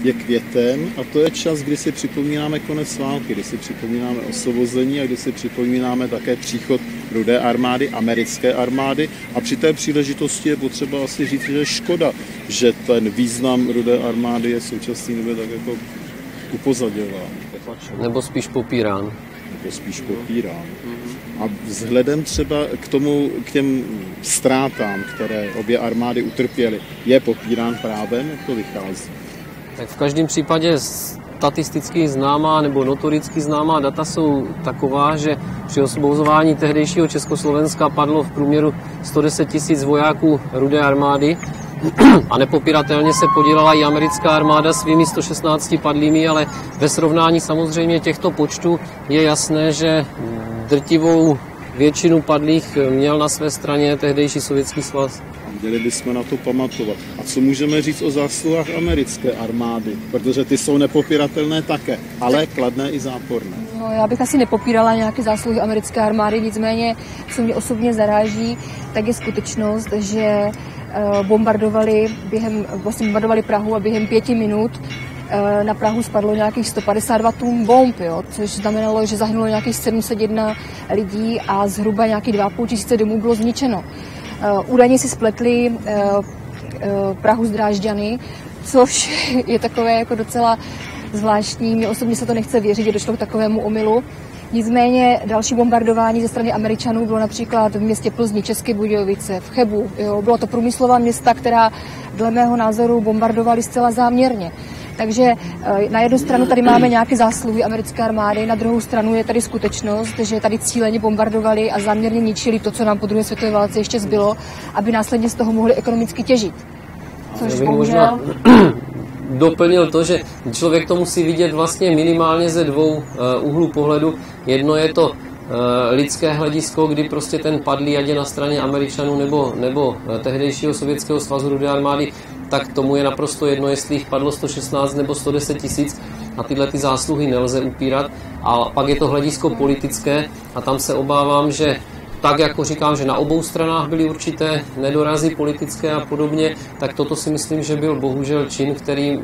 je květen a to je čas, kdy si připomínáme konec války, kdy si připomínáme osvobození a kdy si připomínáme také příchod Rudé armády, americké armády a při té příležitosti je potřeba asi říct, že je škoda, že ten význam Rudé armády je v současné době tak jako upozaděván. Nebo spíš popírán. A vzhledem třeba k těm ztrátám, které obě armády utrpěly, je popírán právem, jak to vychází? Tak v každém případě statisticky známá nebo notoricky známá data jsou taková, že při osvobozování tehdejšího Československa padlo v průměru 110 000 vojáků Rudé armády a nepopiratelně se podílela i americká armáda svými 116 padlými, ale ve srovnání samozřejmě těchto počtů je jasné, že drtivou většinu padlých měl na své straně tehdejší Sovětský svaz. Měli bychom na to pamatovat. A co můžeme říct o zásluhách americké armády? Protože ty jsou nepopiratelné také, ale kladné i záporné. No, já bych asi nepopírala nějaké zásluhy americké armády, nicméně, co mě osobně zaráží, tak je skutečnost, že bombardovali Prahu a během 5 minut na Prahu spadlo nějakých 152 tun bomb, jo, což znamenalo, že zahynulo nějakých 701 lidí a zhruba nějakých 2 500 domů bylo zničeno. Údajně si spletli Prahu s Drážďany, což je takové jako docela zvláštní. Mně osobně se to nechce věřit, že došlo k takovému omylu. Nicméně další bombardování ze strany Američanů bylo například v městě Plzni, České Budějovice, v Chebu. Jo. Bylo to průmyslová města, která dle mého názoru bombardovali zcela záměrně. Takže na jednu stranu tady máme nějaké zásluhy americké armády, na druhou stranu je tady skutečnost, že tady cíleně bombardovali a záměrně ničili to, co nám po druhé světové válce ještě zbylo, aby následně z toho mohli ekonomicky těžit. Což bohužel... Doplnil to, že člověk to musí vidět vlastně minimálně ze 2 úhlů pohledu. Jedno je to lidské hledisko, kdy prostě ten padlý, ať je na straně Američanů nebo tehdejšího Sovětského svazu Rudé armády, tak tomu je naprosto jedno, jestli jich padlo 116 nebo 110 000 a tyhle ty zásluhy nelze upírat. A pak je to hledisko politické a tam se obávám, že tak jako říkám, že na obou stranách byly určité nedorazy politické a podobně, tak toto si myslím, že byl bohužel čin, který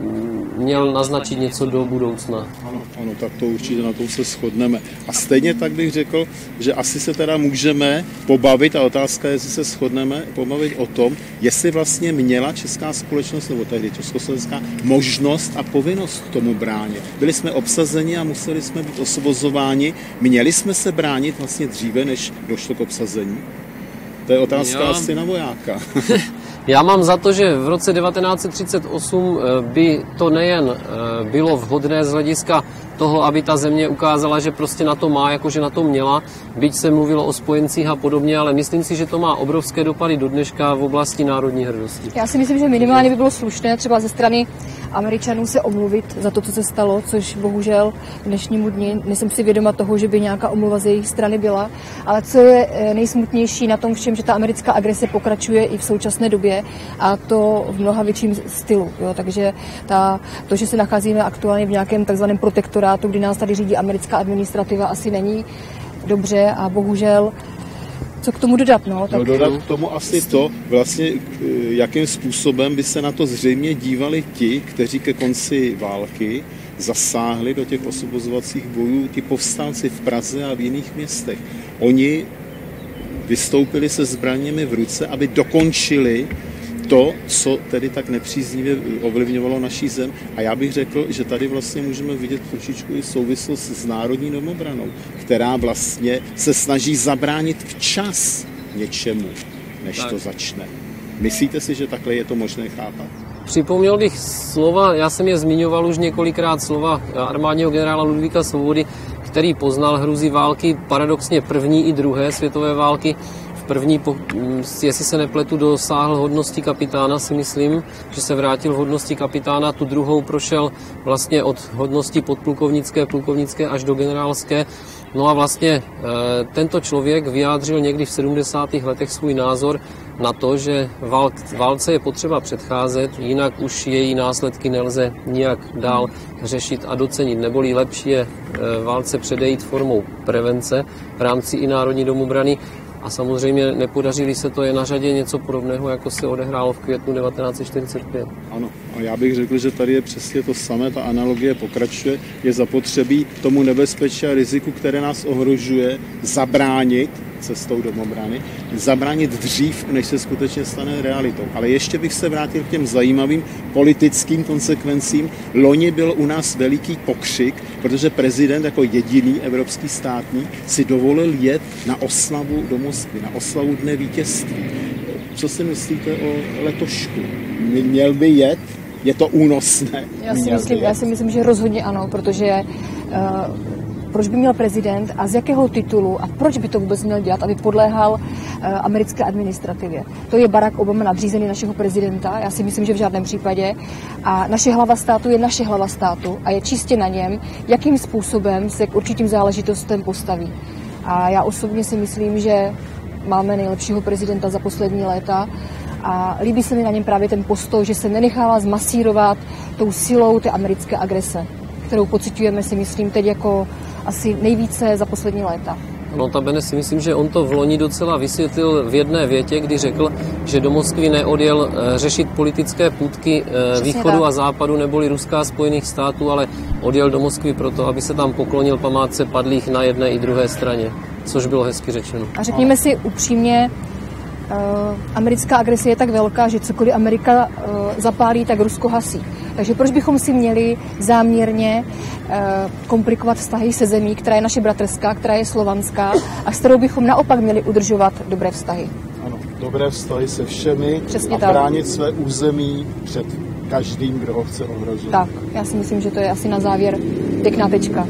měl naznačit něco do budoucna. Ano, tak to určitě na tom se shodneme. A stejně tak bych řekl, že asi se teda můžeme pobavit, a otázka je, jestli se shodneme, pobavit o tom, jestli vlastně měla česká společnost, nebo tehdy československá, možnost a povinnost k tomu bránit. Byli jsme obsazeni a museli jsme být osvobozováni. Měli jsme se bránit vlastně dříve, než došlo k obsazení? To je otázka asi na vojáka. Já mám za to, že v roce 1938 by to nejen bylo vhodné z hlediska toho, aby ta země ukázala, že prostě na to má, jakože na to měla, byť se mluvilo o spojencích a podobně, ale myslím si, že to má obrovské dopady do dneška v oblasti národní hrdosti. Já si myslím, že minimálně by bylo slušné třeba ze strany Američanů se omluvit za to, co se stalo, což bohužel k dnešnímu dni nejsem si vědoma toho, že by nějaká omluva z jejich strany byla, ale co je nejsmutnější na tom všem, že ta americká agrese pokračuje i v současné době a to v mnoha větším stylu. Jo? Takže to, že se nacházíme aktuálně v nějakém takzvaném protektorátu, kdy nás tady řídí americká administrativa, asi není dobře a bohužel co k tomu dodat? Dodat k tomu asi to, vlastně jakým způsobem by se na to zřejmě dívali ti, kteří ke konci války zasáhli do těch osvobozovacích bojů, ti povstalci v Praze a v jiných městech. Oni vystoupili se zbraněmi v ruce, aby dokončili to, co tedy tak nepříznivě ovlivňovalo naší zem. A já bych řekl, že tady vlastně můžeme vidět trošičku i souvislost s národní domobranou, která vlastně se snaží zabránit včas něčemu, než to začne. Myslíte si, že takhle je to možné chápat? Připomněl bych slova, já jsem je zmiňoval už několikrát, slova armádního generála Ludvíka Svobody, který poznal hrůzy války, paradoxně první i druhé světové války. První, jestli se nepletu, dosáhl hodnosti kapitána, si myslím, že se vrátil v hodnosti kapitána, tu druhou prošel vlastně od hodnosti podplukovnické, plukovnické až do generálské. No a vlastně tento člověk vyjádřil někdy v 70. letech svůj názor na to, že válce je potřeba předcházet, jinak už její následky nelze nijak dál řešit a docenit. Neboli lepší je válce předejít formou prevence v rámci i národní domobrany. A samozřejmě nepodaří se to, je na řadě něco podobného, jako se odehrálo v květnu 1945. Ano, a já bych řekl, že tady je přesně to samé, ta analogie pokračuje, je zapotřebí tomu nebezpečí a riziku, které nás ohrožuje, zabránit cestou domobrany, zabránit dřív, než se skutečně stane realitou. Ale ještě bych se vrátil k těm zajímavým politickým konsekvencím. Loni byl u nás veliký pokřik, protože prezident jako jediný evropský státník si dovolil jet na oslavu do Moskvy, na oslavu Dne vítězství. Co si myslíte o letošku? Měl by jet? Je to únosné? Já si myslím, že rozhodně ano, protože proč by měl prezident a z jakého titulu a proč by to vůbec měl dělat, aby podléhal americké administrativě. To je Barack Obama nadřízený našeho prezidenta, já si myslím, že v žádném případě. A naše hlava státu je naše hlava státu a je čistě na něm, jakým způsobem se k určitým záležitostem postaví. A já osobně si myslím, že máme nejlepšího prezidenta za poslední léta a líbí se mi na něm právě ten postoj, že se nenechává zmasírovat tou silou té americké agrese, kterou pociťujeme, si myslím, teď jako asi nejvíce za poslední léta. Notabene si myslím, že on to v loni docela vysvětlil v jedné větě, kdy řekl, že do Moskvy neodjel řešit politické půtky východu a západu neboli Ruska a Spojených států, ale odjel do Moskvy proto, aby se tam poklonil památce padlých na jedné i druhé straně, což bylo hezky řečeno. A řekněme si upřímně, americká agrese je tak velká, že cokoliv Amerika zapálí, tak Rusko hasí. Takže proč bychom si měli záměrně komplikovat vztahy se zemí, která je naše bratrská, která je slovanská a s kterou bychom naopak měli udržovat dobré vztahy. Ano, dobré vztahy se všemi. Přesně a tak. Bránit své území před každým, kdo ho chce ohrožit. Tak, já si myslím, že to je asi na závěr pěkná tečka.